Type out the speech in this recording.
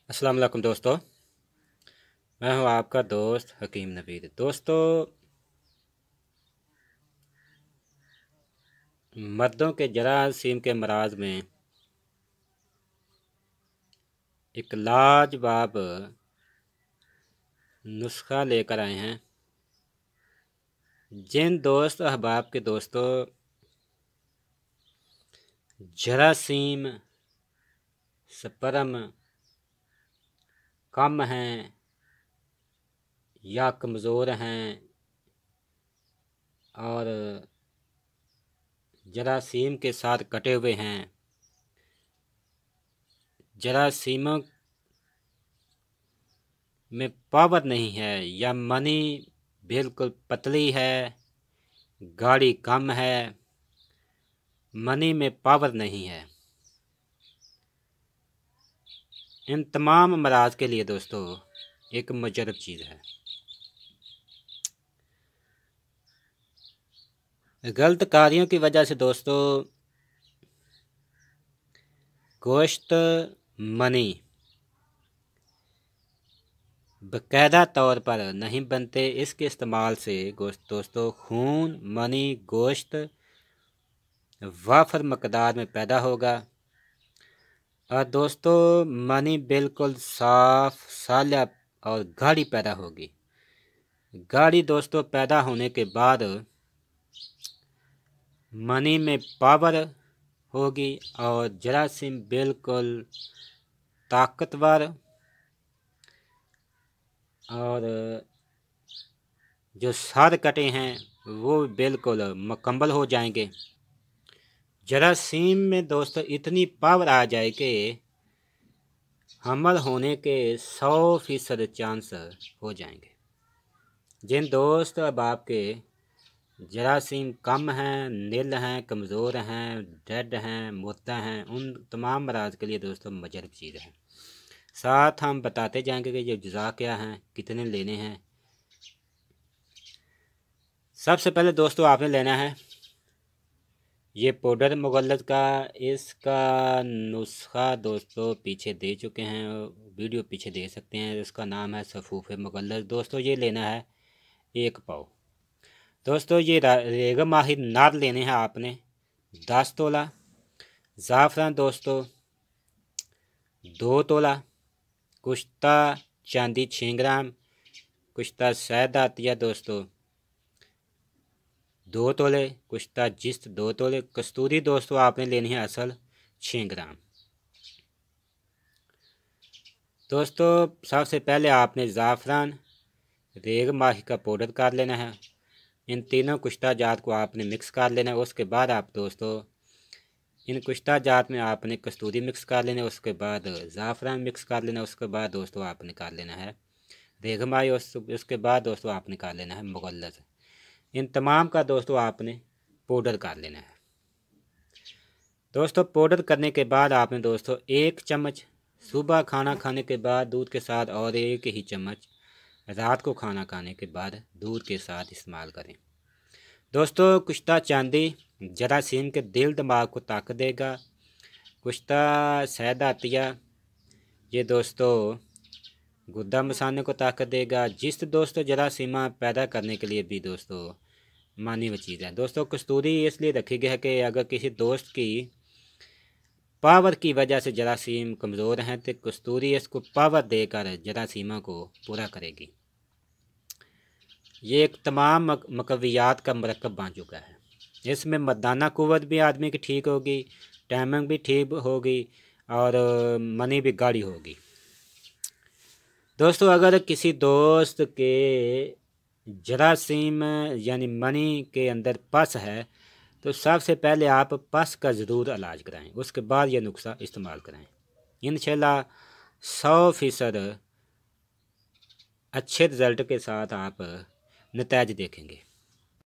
अस्सलाम वालेकुम दोस्तों। मैं हूं आपका दोस्त हकीम नवीद। दोस्तों, मर्दों के जरासीम के मराज में एक लाजवाब नुस्खा लेकर आए हैं। जिन दोस्त अहबाब के दोस्तों जरासीम स्पर्म कम हैं या कमज़ोर हैं और जरासीम के साथ कटे हुए हैं, जरासीमों में पावर नहीं है या मनी बिल्कुल पतली है, गाढ़ी कम है, मनी में पावर नहीं है, इन तमाम अमराज के लिए दोस्तों एक मुजरब चीज़ है। गलत कार्यों की वजह से दोस्तों गोश्त मनी बाकायदा तौर पर नहीं बनते। इसके इस्तेमाल से दोस्तों खून, मनी, गोश्त वाफर मकदार में पैदा होगा और दोस्तों मनी बिल्कुल साफ, साला और गाढ़ी पैदा होगी। गाढ़ी दोस्तों पैदा होने के बाद मनी में पावर होगी और जरासीम बिल्कुल ताकतवर और जो सार कटे हैं वो बिल्कुल मुकम्मल हो जाएंगे। जरासीम में दोस्तों इतनी पावर आ जाए कि हमल होने के 100% चांस हो जाएंगे। जिन दोस्त अब आपके जरासीम कम हैं, नील हैं, कमज़ोर हैं, डेड हैं, मुर्दा हैं, उन तमाम मराज के लिए दोस्तों मुजरब चीज़ है। साथ हम बताते जाएंगे कि ये जुज़ा क्या हैं, कितने लेने हैं। सबसे पहले दोस्तों आपने लेना है ये पाउडर मुगल्लद का। इसका नुस्खा दोस्तों पीछे दे चुके हैं, वीडियो पीछे दे सकते हैं। इसका नाम है सफ़ूफ़े मुगल्लद। दोस्तों ये लेना है 1 पाव। दोस्तों ये रेगा माही नार लेने हैं आपने 10 तोला। ज़ाफ़रान दोस्तों 2 तोला। कुश्ता चांदी 6 ग्राम। कुश्ता शहद आतिया दोस्तों 2 तोले। कुश्ता जिस्त 2 तोले। कस्तूरी दोस्तों आपने लेनी है असल 6 ग्राम। दोस्तों सबसे पहले आपने ज़ाफ़रान, रेग माही का पाउडर कर लेना है। इन तीनों कुश्ता जात को आपने मिक्स कर लेना है। उसके बाद आप दोस्तों इन कुश्ता जात में आपने कस्तूरी मिक्स कर लेना है। उसके बाद ज़ाफ़रान मिक्स कर लेना है। उसके बाद दोस्तों आपने कर लेना है रेग माही। उसके बाद दोस्तों आपने कर लेना है मुगल्लद। इन तमाम का दोस्तों आपने पाउडर कर लेना है। दोस्तों पाउडर करने के बाद आपने दोस्तों 1 चम्मच सुबह खाना खाने के बाद दूध के साथ और 1 ही चम्मच रात को खाना खाने के बाद दूध के साथ इस्तेमाल करें। दोस्तों कुश्ता चांदी जरासीम के दिल दिमाग को ताकत देगा। कुश्ता शहद आतिया ये दोस्तों गुद्दा मसाने को ताकत देगा। जिस दोस्तों जरासीमा पैदा करने के लिए भी दोस्तों मानी हुई चीज़ है। दोस्तों कस्तूरी इसलिए रखी गई है कि अगर किसी दोस्त की पावर की वजह से जरासीम कमज़ोर हैं तो कस्तूरी इसको पावर देकर जरासीमा को पूरा करेगी। ये एक तमाम मकवियात का मरकब बन चुका है। इसमें मर्दाना कुव्वत भी आदमी की ठीक होगी, टाइमिंग भी ठीक होगी और मनी भी गाढ़ी होगी। दोस्तों अगर किसी दोस्त के जरासीम यानी मनी के पस पस है तो सबसे पहले आप पस का ज़रूर इलाज कराएं। उसके बाद यह नुस्खा इस्तेमाल कराएं। इंशाल्लाह 100% अच्छे रिज़ल्ट के साथ आप नतीजे देखेंगे।